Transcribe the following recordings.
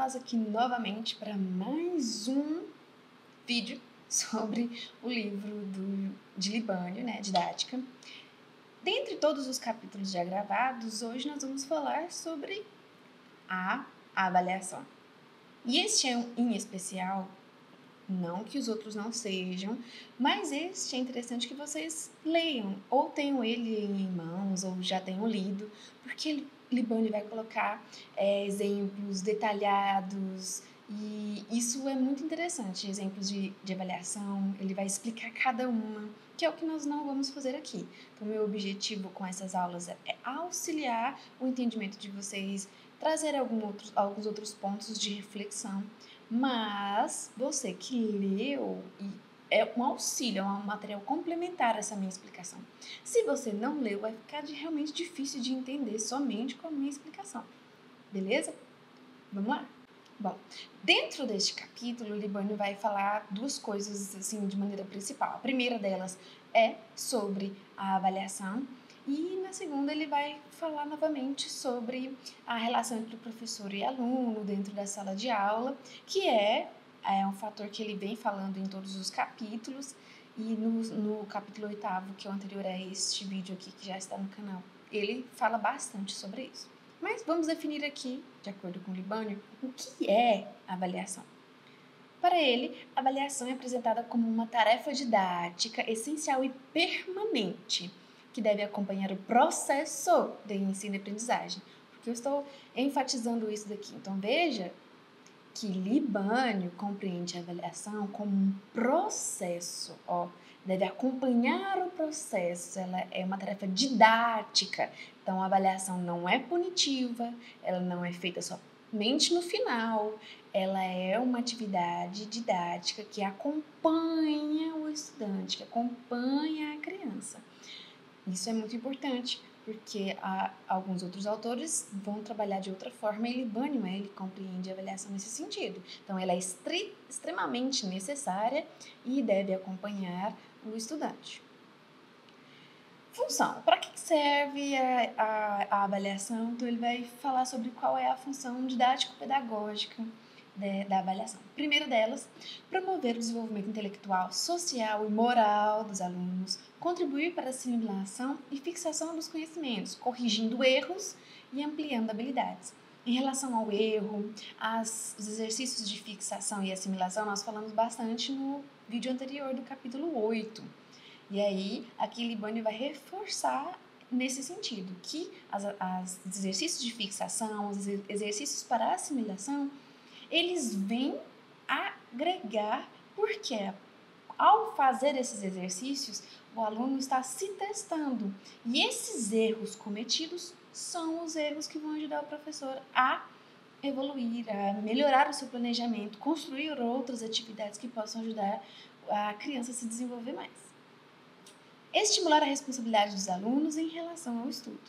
nós aqui novamente para mais um vídeo sobre o livro de Libânio, né, Didática. Dentre todos os capítulos já gravados, hoje nós vamos falar sobre a avaliação. E este é em especial, não que os outros não sejam, mas este é interessante que vocês leiam, ou tenham ele em mãos, ou já tenham lido, porque Libânio vai colocar exemplos detalhados, e isso é muito interessante, exemplos de avaliação, ele vai explicar cada uma, que é o que nós não vamos fazer aqui. Então, meu objetivo com essas aulas é auxiliar o entendimento de vocês, trazer alguns outros pontos de reflexão, mas você que leu, é um auxílio, é um material complementar a essa minha explicação. Se você não leu, vai ficar realmente difícil de entender somente com a minha explicação. Beleza? Vamos lá? Bom, dentro deste capítulo, o Libânio vai falar duas coisas assim de maneira principal. A primeira delas é sobre a avaliação, e na segunda ele vai falar novamente sobre a relação entre o professor e aluno dentro da sala de aula, que é um fator que ele vem falando em todos os capítulos, e no capítulo 8º, que é o anterior a este vídeo aqui, que já está no canal, ele fala bastante sobre isso. Mas vamos definir aqui, de acordo com o Libânio, o que é avaliação. Para ele, a avaliação é apresentada como uma tarefa didática essencial e permanente, que deve acompanhar o processo de ensino e aprendizagem. Porque eu estou enfatizando isso daqui. Então, veja que Libânio compreende a avaliação como um processo, deve acompanhar o processo, ela é uma tarefa didática. Então, a avaliação não é punitiva, ela não é feita somente no final, ela é uma atividade didática que acompanha o estudante, que acompanha a criança. Isso é muito importante, porque alguns outros autores vão trabalhar de outra forma, e Libânio, ele compreende a avaliação nesse sentido. Então, ela é extremamente necessária e deve acompanhar o estudante. Função. Para que serve a avaliação? Então, ele vai falar sobre qual é a função didático-pedagógica da avaliação. Primeira delas, promover o desenvolvimento intelectual, social e moral dos alunos, contribuir para a assimilação e fixação dos conhecimentos, corrigindo erros e ampliando habilidades. Em relação ao erro, os exercícios de fixação e assimilação, nós falamos bastante no vídeo anterior do capítulo 8. E aí, aqui Libânio vai reforçar nesse sentido, que os exercícios de fixação, os exercícios para assimilação, eles vêm agregar, porque ao fazer esses exercícios, o aluno está se testando. E esses erros cometidos são os erros que vão ajudar o professor a evoluir, a melhorar o seu planejamento, construir outras atividades que possam ajudar a criança a se desenvolver mais. Estimular a responsabilidade dos alunos em relação ao estudo.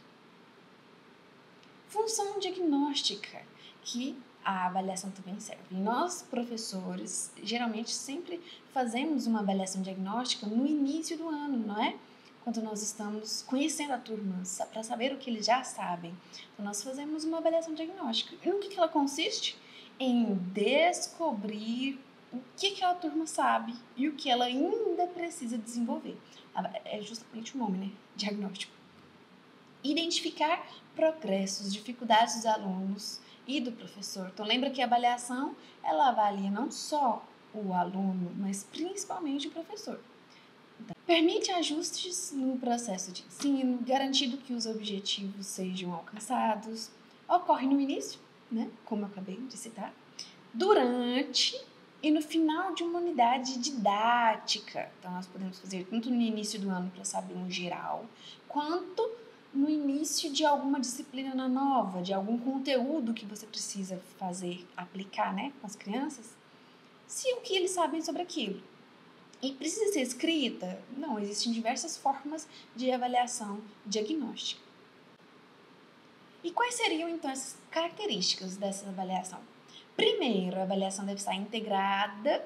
Função diagnóstica, que a avaliação também serve. E nós, professores, geralmente sempre fazemos uma avaliação diagnóstica no início do ano, não é? Quando nós estamos conhecendo a turma, para saber o que eles já sabem. Então, nós fazemos uma avaliação diagnóstica. E no que ela consiste? Em descobrir o que aquela turma sabe e o que ela ainda precisa desenvolver. É justamente o nome, né? Diagnóstico. Identificar progressos, dificuldades dos alunos e do professor. Então, lembra que a avaliação, ela avalia não só o aluno, mas principalmente o professor. Então, permite ajustes no processo de ensino, garantindo que os objetivos sejam alcançados. Ocorre no início, né? Como eu acabei de citar, durante e no final de uma unidade didática. Então, nós podemos fazer tanto no início do ano para saber um geral, quanto no início de alguma disciplina nova, de algum conteúdo que você precisa fazer, aplicar, né, com as crianças, se o que eles sabem sobre aquilo. E precisa ser escrita? Não, existem diversas formas de avaliação diagnóstica. E quais seriam, então, essas características dessa avaliação? Primeiro, a avaliação deve estar integrada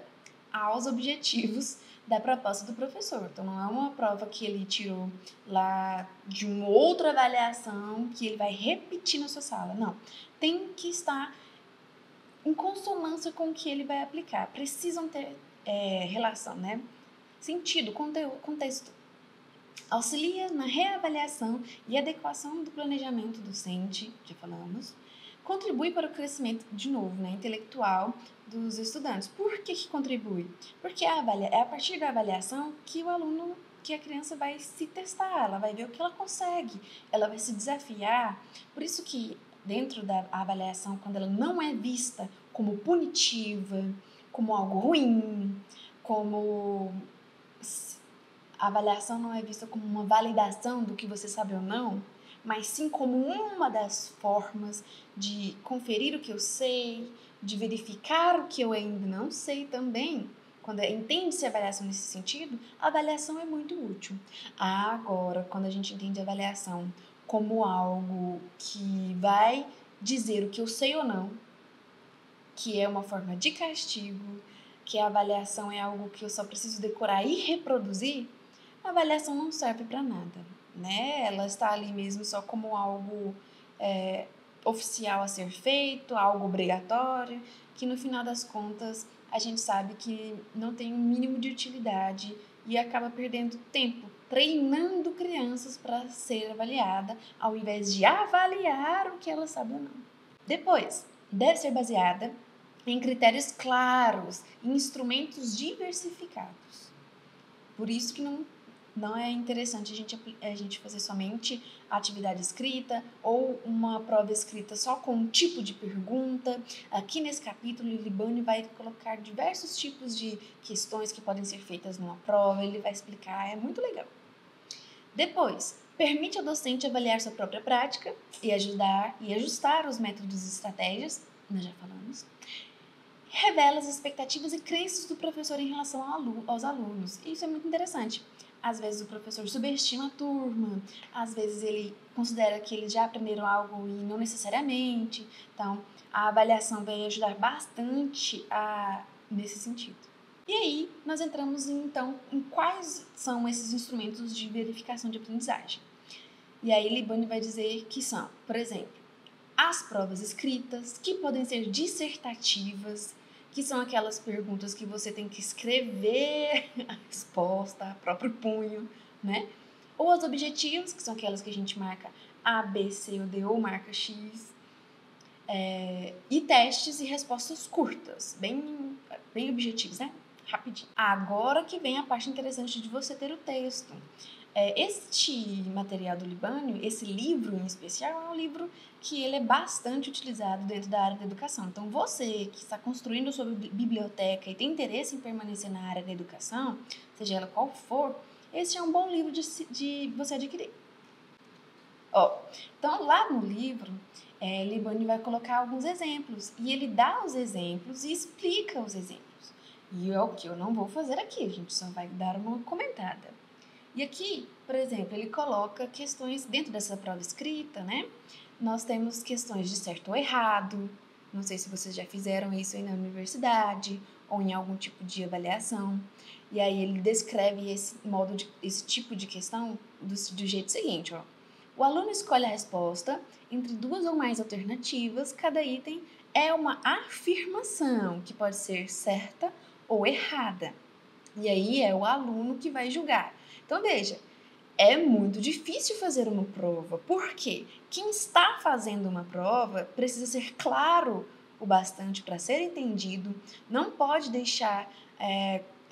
aos objetivos da proposta do professor. Então, não é uma prova que ele tirou lá de uma outra avaliação que ele vai repetir na sua sala. Não. Tem que estar em consonância com o que ele vai aplicar. Precisam ter relação, né? Sentido, contexto. Auxilia na reavaliação e adequação do planejamento docente, já falamos. Contribui para o crescimento, de novo, né, intelectual dos estudantes. Por que contribui? Porque é a partir da avaliação que o aluno, que a criança vai se testar, ela vai ver o que ela consegue, ela vai se desafiar. Por isso que dentro da avaliação, quando ela não é vista como punitiva, como algo ruim, como a avaliação não é vista como uma validação do que você sabe ou não, mas sim como uma das formas de conferir o que eu sei, de verificar o que eu ainda não sei também. Quando entende-se a avaliação nesse sentido, a avaliação é muito útil. Agora, quando a gente entende a avaliação como algo que vai dizer o que eu sei ou não, que é uma forma de castigo, que a avaliação é algo que eu só preciso decorar e reproduzir, a avaliação não serve para nada, né? Ela está ali mesmo só como algo oficial a ser feito, algo obrigatório, que no final das contas a gente sabe que não tem um mínimo de utilidade e acaba perdendo tempo treinando crianças para ser avaliada, ao invés de avaliar o que ela sabe ou não. Depois, deve ser baseada em critérios claros e instrumentos diversificados. Por isso que não é interessante a gente fazer somente a atividade escrita ou uma prova escrita só com um tipo de pergunta. Aqui nesse capítulo, o Libânio vai colocar diversos tipos de questões que podem ser feitas numa prova, ele vai explicar, é muito legal. Depois, permite ao docente avaliar sua própria prática e ajustar os métodos e estratégias, nós já falamos. Revela as expectativas e crenças do professor em relação aos alunos. Isso é muito interessante. Às vezes o professor subestima a turma, às vezes ele considera que eles já aprenderam algo e não necessariamente. Então, a avaliação vai ajudar bastante nesse sentido. E aí, nós entramos então em quais são esses instrumentos de verificação de aprendizagem. E aí, Libânio vai dizer que são, por exemplo, as provas escritas, que podem ser dissertativas, que são aquelas perguntas que você tem que escrever a resposta, a próprio punho, né? Ou as objetivas, que são aquelas que a gente marca A, B, C ou D, ou marca X. E testes e respostas curtas, bem objetivos, né? Rapidinho. Agora que vem a parte interessante de você ter o texto. Este material do Libânio, esse livro em especial, é um livro que ele é bastante utilizado dentro da área da educação. Então, você que está construindo sua biblioteca e tem interesse em permanecer na área da educação, seja ela qual for, esse é um bom livro de você adquirir. Então, lá no livro, Libânio vai colocar alguns exemplos, e ele dá os exemplos e explica os exemplos. E é o que eu não vou fazer aqui, a gente só vai dar uma comentada. E aqui, por exemplo, ele coloca questões dentro dessa prova escrita, né? Nós temos questões de certo ou errado. Não sei se vocês já fizeram isso aí na universidade ou em algum tipo de avaliação. E aí ele descreve esse tipo de questão do jeito seguinte, ó. O aluno escolhe a resposta entre duas ou mais alternativas. Cada item é uma afirmação que pode ser certa ou errada. E aí é o aluno que vai julgar. Então, veja, é muito difícil fazer uma prova. Por quê? Quem está fazendo uma prova precisa ser claro o bastante para ser entendido, não pode deixar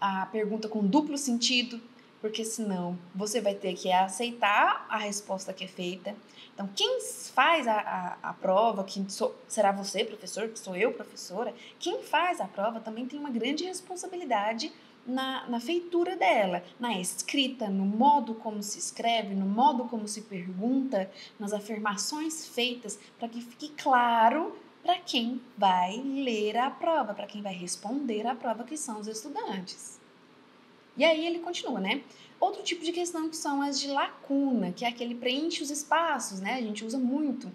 a pergunta com duplo sentido, porque senão você vai ter que aceitar a resposta que é feita. Então, quem faz a prova, será você, professor, que sou eu, professora, quem faz a prova também tem uma grande responsabilidade na feitura dela, na escrita, no modo como se escreve, no modo como se pergunta, nas afirmações feitas, para que fique claro para quem vai ler a prova, para quem vai responder a prova, que são os estudantes. E aí ele continua, né? Outro tipo de questão que são as de lacuna, que é aquele preenche os espaços, né? A gente usa muito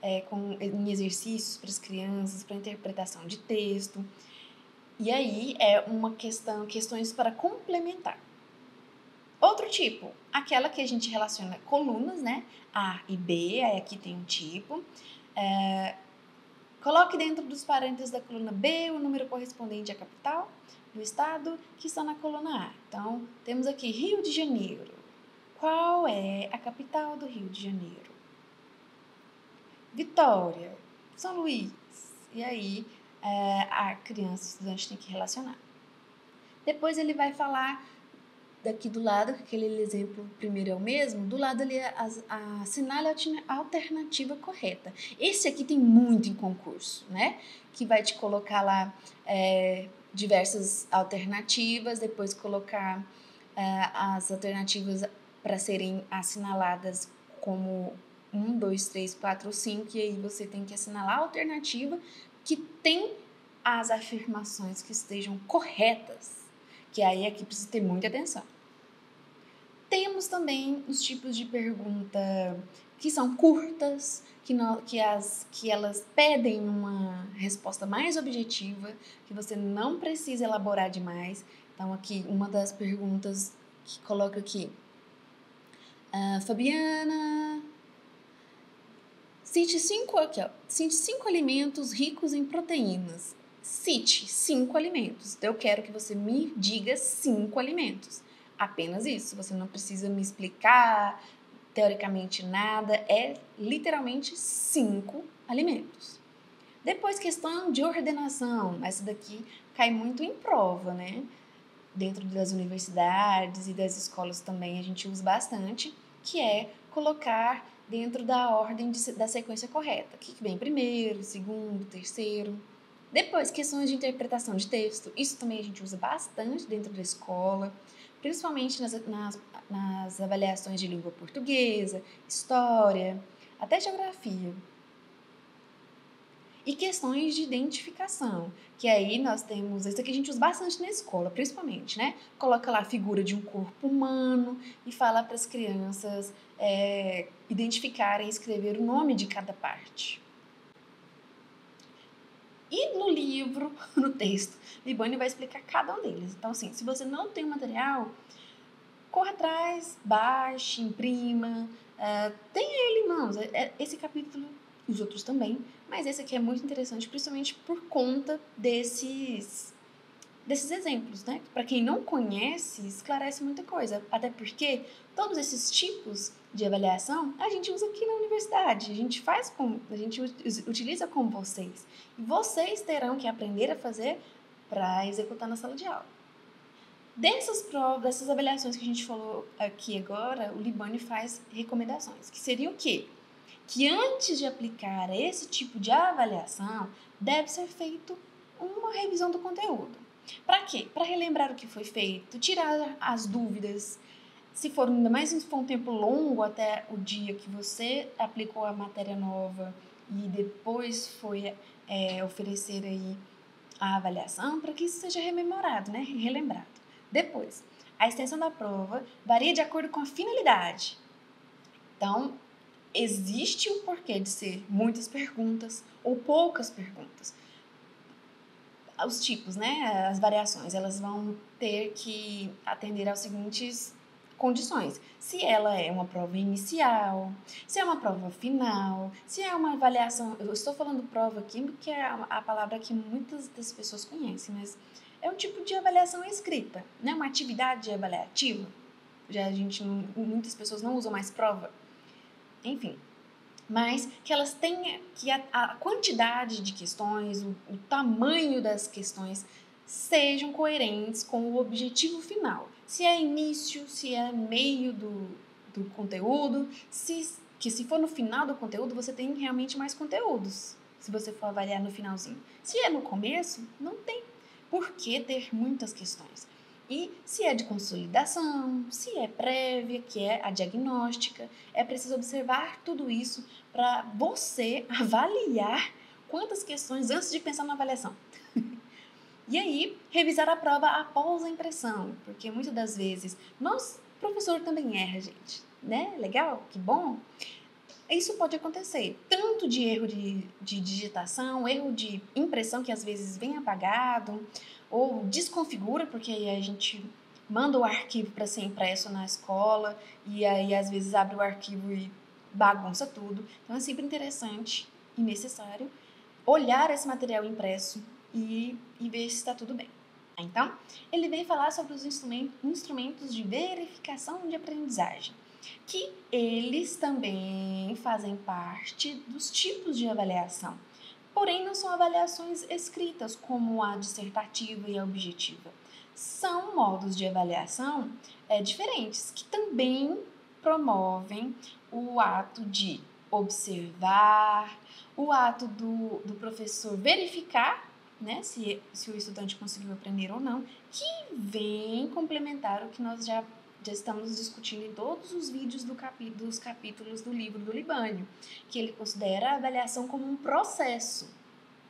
em exercícios para as crianças, para interpretação de texto. E aí é questões para complementar. Outro tipo, aquela que a gente relaciona colunas, né? A e B, aí aqui tem um tipo. Coloque dentro dos parênteses da coluna B o número correspondente à capital do estado que está na coluna A. Então, temos aqui Rio de Janeiro. Qual é a capital do Rio de Janeiro? Vitória, São Luís. E aí, a criança, o estudante tem que relacionar. Depois ele vai falar daqui do lado, que aquele exemplo primeiro é o mesmo, do lado ali assinale a alternativa correta. Esse aqui tem muito em concurso, né? Que vai te colocar lá diversas alternativas, depois colocar as alternativas para serem assinaladas como 1, 2, 3, 4 ou 5, e aí você tem que assinalar a alternativa que tem as afirmações que estejam corretas, que aí aqui precisa ter muita atenção. Temos também os tipos de pergunta que são curtas, que elas pedem uma resposta mais objetiva, que você não precisa elaborar demais. Então, aqui, uma das perguntas que coloca aqui. Fabiana, cite 5 alimentos ricos em proteínas. Cite 5 alimentos. Eu quero que você me diga 5 alimentos. Apenas isso. Você não precisa me explicar teoricamente nada. É literalmente 5 alimentos. Depois, questão de ordenação. Essa daqui cai muito em prova, né? Dentro das universidades e das escolas também a gente usa bastante, que é colocar dentro da ordem da sequência correta. O que vem primeiro, segundo, terceiro. Depois, questões de interpretação de texto. Isso também a gente usa bastante dentro da escola, principalmente nas avaliações de língua portuguesa, história, até geografia. E questões de identificação, que aí nós temos, isso aqui a gente usa bastante na escola, principalmente, né? Coloca lá a figura de um corpo humano e fala para as crianças identificarem e escrever o nome de cada parte. E no livro, no texto, Libânio vai explicar cada um deles. Então, assim, se você não tem o material, corra atrás, baixe, imprima, tenha ele em mãos. Esse capítulo, os outros também, mas esse aqui é muito interessante, principalmente por conta desses exemplos, né? Para quem não conhece, esclarece muita coisa. Até porque todos esses tipos de avaliação a gente usa aqui na universidade, a gente utiliza com vocês. E vocês terão que aprender a fazer para executar na sala de aula. Dessas provas, dessas avaliações que a gente falou aqui agora, o Libânio faz recomendações, que seriam o quê? Que antes de aplicar esse tipo de avaliação, deve ser feito uma revisão do conteúdo. Para quê? Para relembrar o que foi feito, tirar as dúvidas. Se for ainda mais se for um tempo longo até o dia que você aplicou a matéria nova e depois foi oferecer aí a avaliação, para que isso seja rememorado, né? Relembrado. Depois, a extensão da prova varia de acordo com a finalidade. Então, existe o porquê de ser muitas perguntas ou poucas perguntas. Os tipos, né? As variações, elas vão ter que atender aos seguintes condições. Se ela é uma prova inicial, se é uma prova final, se é uma avaliação... Eu estou falando prova aqui porque é a palavra que muitas das pessoas conhecem, mas é um tipo de avaliação escrita, né? Uma atividade avaliativa. Muitas pessoas não usam mais prova. Enfim, mas que elas tenham, que a quantidade de questões, o tamanho das questões sejam coerentes com o objetivo final. Se é início, se é meio do conteúdo, que se for no final do conteúdo, você tem realmente mais conteúdos, se você for avaliar no finalzinho. Se é no começo, não tem por que ter muitas questões. E se é de consolidação, se é prévia, que é a diagnóstica, é preciso observar tudo isso para você avaliar quantas questões antes de pensar na avaliação. E aí, revisar a prova após a impressão, porque muitas das vezes, professor também erra, gente, né? Legal? Que bom! Isso pode acontecer, tanto de erro de digitação, erro de impressão que às vezes vem apagado, ou desconfigura, porque aí a gente manda o arquivo para ser impresso na escola, e aí às vezes abre o arquivo e bagunça tudo. Então é sempre interessante e necessário olhar esse material impresso e ver se está tudo bem. Então, ele vem falar sobre os instrumentos de verificação de aprendizagem, que eles também fazem parte dos tipos de avaliação. Porém, não são avaliações escritas, como a dissertativa e a objetiva. São modos de avaliação diferentes, que também promovem o ato de observar, o ato do professor verificar, né, se o estudante conseguiu aprender ou não, que vem complementar o que nós já estamos discutindo em todos os vídeos dos capítulos do livro do Libânio, que ele considera a avaliação como um processo.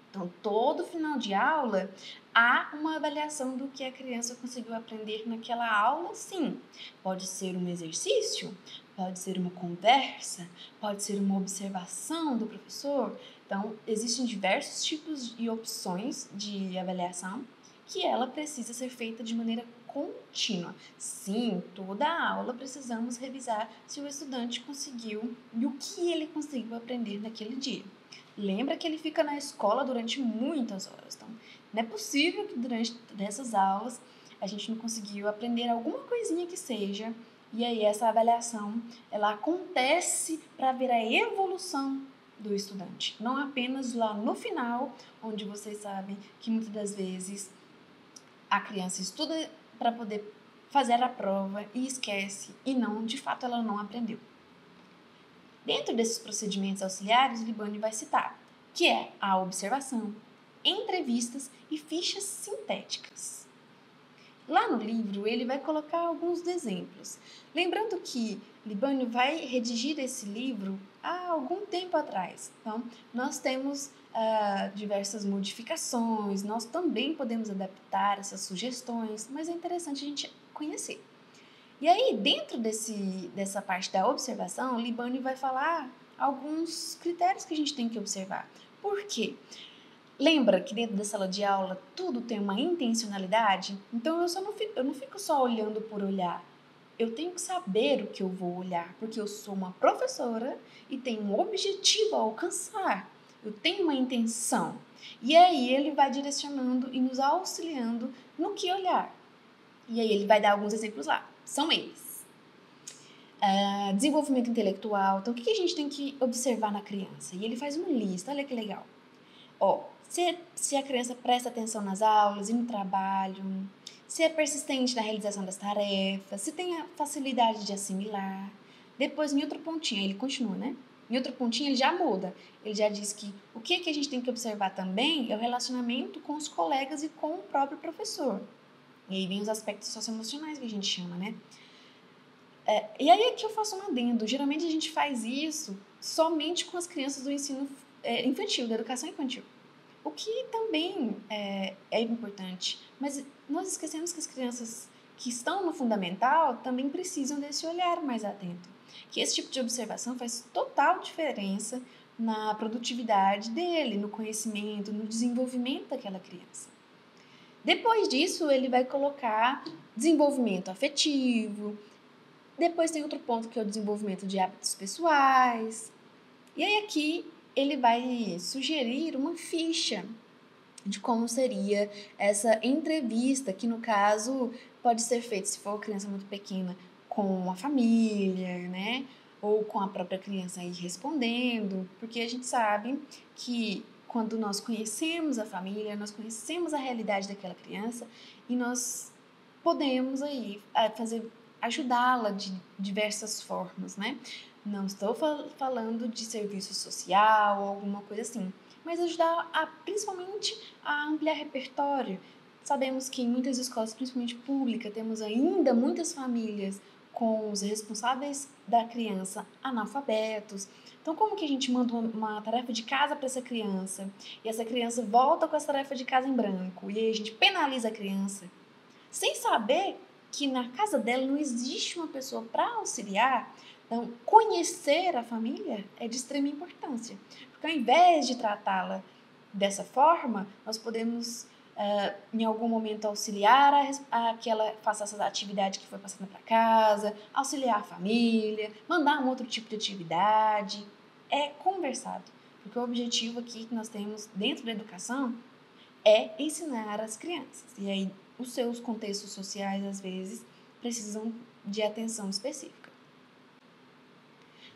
Então, todo final de aula, há uma avaliação do que a criança conseguiu aprender naquela aula, sim. Pode ser um exercício, pode ser uma conversa, pode ser uma observação do professor. Então, existem diversos tipos e opções de avaliação que ela precisa ser feita de maneira contínua. Sim, toda a aula precisamos revisar se o estudante conseguiu e o que ele conseguiu aprender naquele dia. Lembra que ele fica na escola durante muitas horas, então não é possível que durante dessas aulas a gente não conseguiu aprender alguma coisinha que seja, e aí essa avaliação ela acontece para ver a evolução do estudante, não apenas lá no final, onde vocês sabem que muitas das vezes a criança estuda para poder fazer a prova e esquece, e não, de fato, ela não aprendeu. Dentro desses procedimentos auxiliares, o Libânio vai citar, que é a observação, entrevistas e fichas sintéticas. Lá no livro, ele vai colocar alguns exemplos. Lembrando que Libânio vai redigir esse livro há algum tempo atrás. Então, nós temos diversas modificações, nós também podemos adaptar essas sugestões, mas é interessante a gente conhecer. E aí, dentro dessa parte da observação, o Libânio vai falar alguns critérios que a gente tem que observar. Por quê? Lembra que dentro da sala de aula tudo tem uma intencionalidade? Então, eu não fico só olhando por olhar. Eu tenho que saber o que eu vou olhar, porque eu sou uma professora e tenho um objetivo a alcançar. Eu tenho uma intenção. E aí, ele vai direcionando e nos auxiliando no que olhar. E aí, ele vai dar alguns exemplos lá. São eles. Desenvolvimento intelectual. Então, o que a gente tem que observar na criança? E ele faz uma lista, olha que legal. Se a criança presta atenção nas aulas e no trabalho, se é persistente na realização das tarefas, se tem a facilidade de assimilar. Depois, em outro pontinho, ele continua, né? Em outro pontinho, ele já muda. Ele já diz que o que a gente tem que observar também é o relacionamento com os colegas e com o próprio professor. E aí vem os aspectos socioemocionais que a gente chama, né? E aí é que eu faço um adendo. Geralmente a gente faz isso somente com as crianças do ensino infantil, da educação infantil. O que também é importante. Mas nós esquecemos que as crianças que estão no fundamental também precisam desse olhar mais atento. Que esse tipo de observação faz total diferença na produtividade dele, no conhecimento, no desenvolvimento daquela criança. Depois disso, ele vai colocar desenvolvimento afetivo. Depois tem outro ponto que é o desenvolvimento de hábitos pessoais. E aí aqui ele vai sugerir uma ficha de como seria essa entrevista, que no caso pode ser feita, se for criança muito pequena, com a família, né? Ou com a própria criança aí respondendo, porque a gente sabe que quando nós conhecemos a família, nós conhecemos a realidade daquela criança e nós podemos aí ajudá-la de diversas formas, né? Não estou falando de serviço social ou alguma coisa assim, mas ajudar principalmente a ampliar repertório. Sabemos que em muitas escolas, principalmente públicas, temos ainda muitas famílias com os responsáveis da criança analfabetos. Então, como que a gente manda uma tarefa de casa para essa criança e essa criança volta com essa tarefa de casa em branco e aí a gente penaliza a criança sem saber que na casa dela não existe uma pessoa para auxiliar? Então, conhecer a família é de extrema importância, porque ao invés de tratá-la dessa forma, nós podemos, em algum momento, auxiliar a que ela faça essa atividade que foi passada para casa, auxiliar a família, mandar um outro tipo de atividade. É conversado. Porque o objetivo aqui que nós temos dentro da educação é ensinar as crianças. E aí, os seus contextos sociais, às vezes, precisam de atenção específica.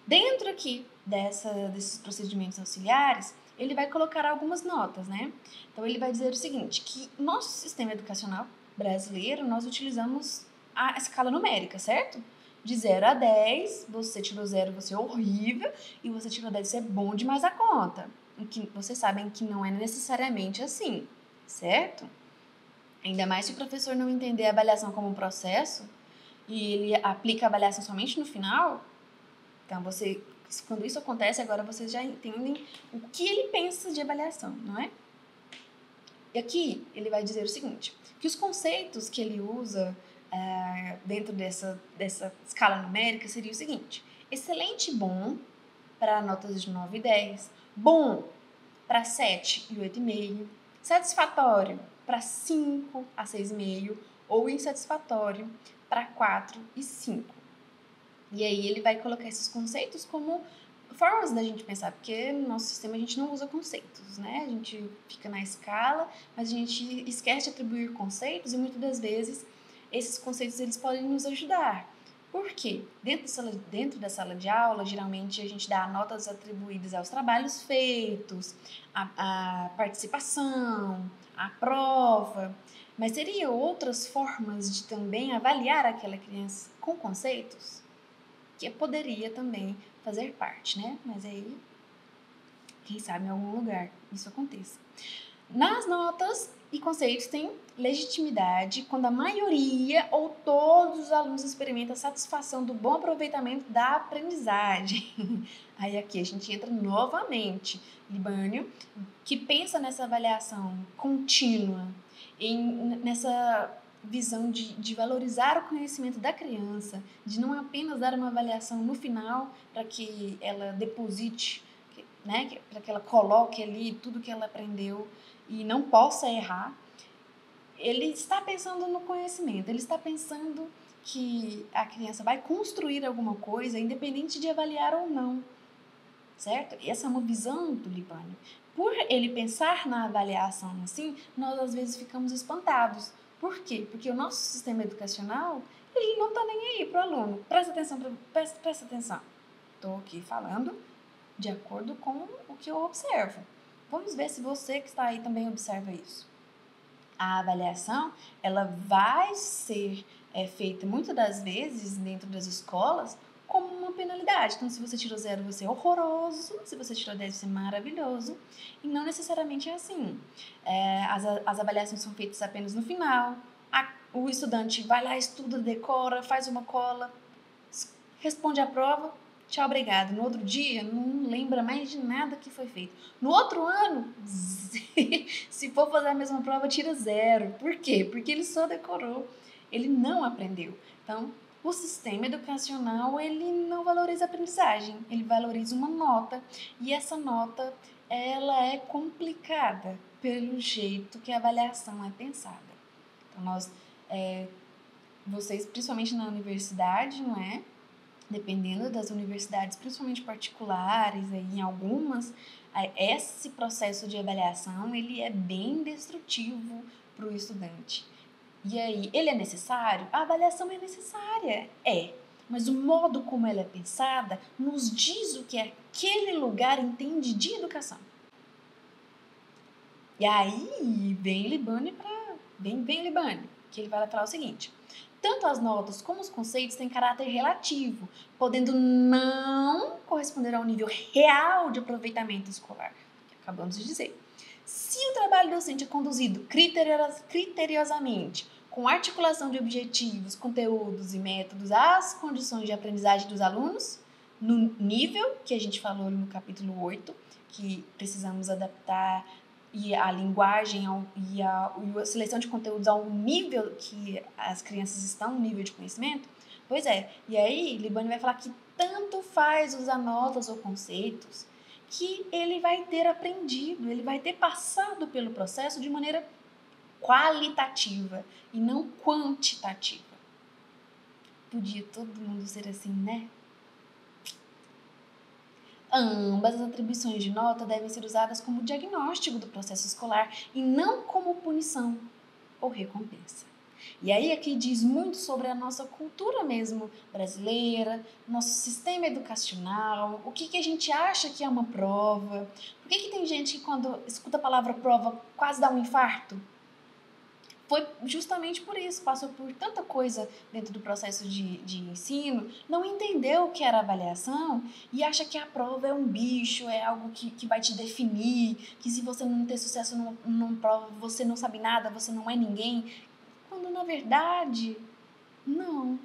Dentro aqui desses procedimentos auxiliares, ele vai colocar algumas notas, né? Então, ele vai dizer o seguinte, que nosso sistema educacional brasileiro, nós utilizamos a escala numérica, certo? De 0 a 10, você tirou 0, você é horrível, e você tirou 10, você é bom demais a conta. O que vocês sabem que não é necessariamente assim, certo? Ainda mais se o professor não entender a avaliação como um processo, e ele aplica a avaliação somente no final. Então, quando isso acontece, agora vocês já entendem o que ele pensa de avaliação, não é? E aqui ele vai dizer o seguinte, que os conceitos que ele usa dentro dessa escala numérica seria o seguinte, excelente e bom para notas de 9 e 10, bom para 7 e 8,5, satisfatório para 5 a 6,5 ou insatisfatório para 4 e 5. E aí ele vai colocar esses conceitos como formas da gente pensar, porque no nosso sistema a gente não usa conceitos, né? A gente fica na escala, mas a gente esquece de atribuir conceitos e muitas das vezes esses conceitos eles podem nos ajudar. Por quê? Dentro da sala de aula, geralmente a gente dá notas atribuídas aos trabalhos feitos, à participação, à prova, mas teria outras formas de também avaliar aquela criança com conceitos? Que poderia também fazer parte, né? Mas aí, quem sabe em algum lugar isso aconteça. Nas notas e conceitos tem legitimidade quando a maioria ou todos os alunos experimentam a satisfação do bom aproveitamento da aprendizagem. Aí aqui a gente entra novamente, Libânio, que pensa nessa avaliação contínua, nessa visão de valorizar o conhecimento da criança, de não apenas dar uma avaliação no final para que ela deposite, né, para que ela coloque ali tudo que ela aprendeu e não possa errar. Ele está pensando no conhecimento, ele está pensando que a criança vai construir alguma coisa, independente de avaliar ou não, certo? E essa é uma visão do Libânio. Por ele pensar na avaliação assim, nós às vezes ficamos espantados. Por quê? Porque o nosso sistema educacional, ele não está nem aí para o aluno. Presta atenção. Estou aqui falando de acordo com o que eu observo. Vamos ver se você que está aí também observa isso. A avaliação, ela vai ser feita muitas das vezes dentro das escolas como uma penalidade. Então, se você tirou 0, você é horroroso. Se você tirou 10, você é maravilhoso. E não necessariamente é assim. As avaliações são feitas apenas no final. O estudante vai lá, estuda, decora, faz uma cola, responde a prova, tchau, obrigado. No outro dia, não lembra mais de nada que foi feito. No outro ano, se for fazer a mesma prova, tira 0. Por quê? Porque ele só decorou. Ele não aprendeu. Então, o sistema educacional, ele não valoriza a aprendizagem. Ele valoriza uma nota. E essa nota, ela é complicada pelo jeito que a avaliação é pensada. Então, vocês, principalmente na universidade, não é? Dependendo das universidades, principalmente particulares, aí, em algumas, esse processo de avaliação ele é bem destrutivo para o estudante. E aí, ele é necessário? A avaliação é necessária, mas o modo como ela é pensada nos diz o que aquele lugar entende de educação. E aí, vem Libânio, que ele vai falar o seguinte... Tanto as notas como os conceitos têm caráter relativo, podendo não corresponder ao nível real de aproveitamento escolar, que acabamos de dizer. Se o trabalho docente é conduzido criteriosamente, com articulação de objetivos, conteúdos e métodos às condições de aprendizagem dos alunos, no nível que a gente falou no capítulo 8, que precisamos adaptar e a linguagem e a seleção de conteúdos ao nível que as crianças estão, no nível de conhecimento, pois é. E aí, Libânio vai falar que tanto faz usar notas ou conceitos que ele vai ter aprendido, ele vai ter passado pelo processo de maneira qualitativa e não quantitativa. Podia todo mundo ser assim, né? Ambas as atribuições de nota devem ser usadas como diagnóstico do processo escolar e não como punição ou recompensa. E aí aqui diz muito sobre a nossa cultura mesmo brasileira, nosso sistema educacional, o que a gente acha que é uma prova. Por que tem gente que quando escuta a palavra prova quase dá um infarto? Foi justamente por isso, passou por tanta coisa dentro do processo de ensino, não entendeu o que era avaliação e acha que a prova é um bicho, é algo que vai te definir, que se você não ter sucesso numa prova, você não sabe nada, você não é ninguém, quando na verdade, não,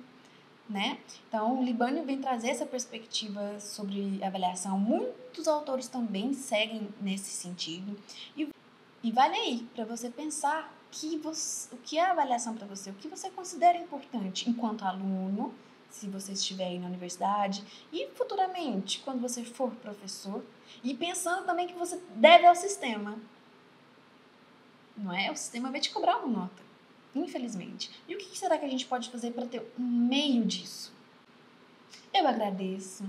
né? Então, o Libânio vem trazer essa perspectiva sobre avaliação, muitos autores também seguem nesse sentido e vale aí para você pensar o que é avaliação para você, o que você considera importante enquanto aluno, se você estiver aí na universidade, e futuramente, quando você for professor, e pensando também que você deve ao sistema. Não é? O sistema vai te cobrar uma nota, infelizmente. E o que será que a gente pode fazer para ter um meio disso? Eu agradeço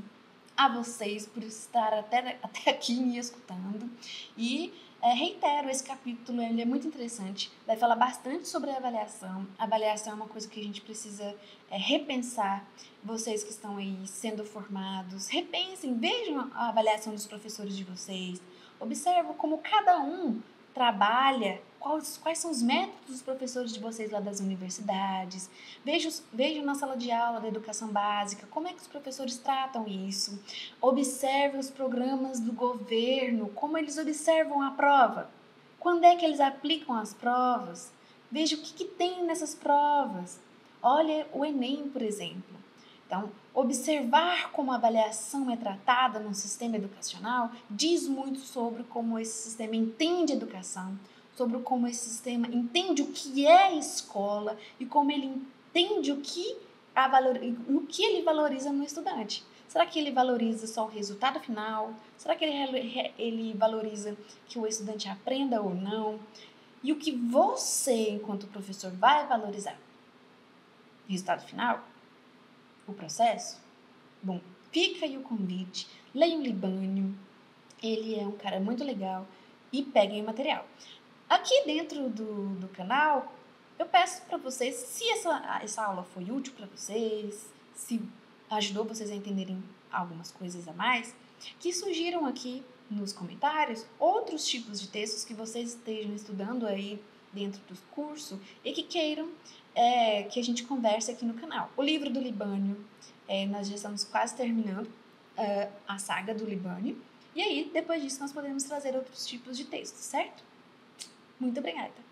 a vocês por estar até aqui me escutando e reitero, esse capítulo ele é muito interessante, vai falar bastante sobre a avaliação. A avaliação é uma coisa que a gente precisa repensar. Vocês que estão aí sendo formados, repensem, vejam a avaliação dos professores de vocês, observam como cada um trabalha, quais são os métodos dos professores de vocês lá das universidades, vejam na sala de aula da educação básica, como é que os professores tratam isso, observe os programas do governo, como eles observam a prova, quando é que eles aplicam as provas, veja o que tem nessas provas, olha o Enem, por exemplo. Então, observar como a avaliação é tratada no sistema educacional diz muito sobre como esse sistema entende educação, sobre como esse sistema entende o que é escola e como ele entende o que ele valoriza no estudante. Será que ele valoriza só o resultado final? Será que ele valoriza que o estudante aprenda ou não? E o que você, enquanto professor, vai valorizar? Resultado final? O processo? Bom, fica aí o convite, leiam Libânio, ele é um cara muito legal e peguem o material. Aqui dentro do canal, eu peço para vocês, se essa aula foi útil para vocês, se ajudou vocês a entenderem algumas coisas a mais, que sugiram aqui nos comentários outros tipos de textos que vocês estejam estudando aí dentro do curso e que queiram que a gente converse aqui no canal. O livro do Libânio, nós já estamos quase terminando a saga do Libânio, e aí, depois disso, nós podemos trazer outros tipos de textos, certo? Muito obrigada!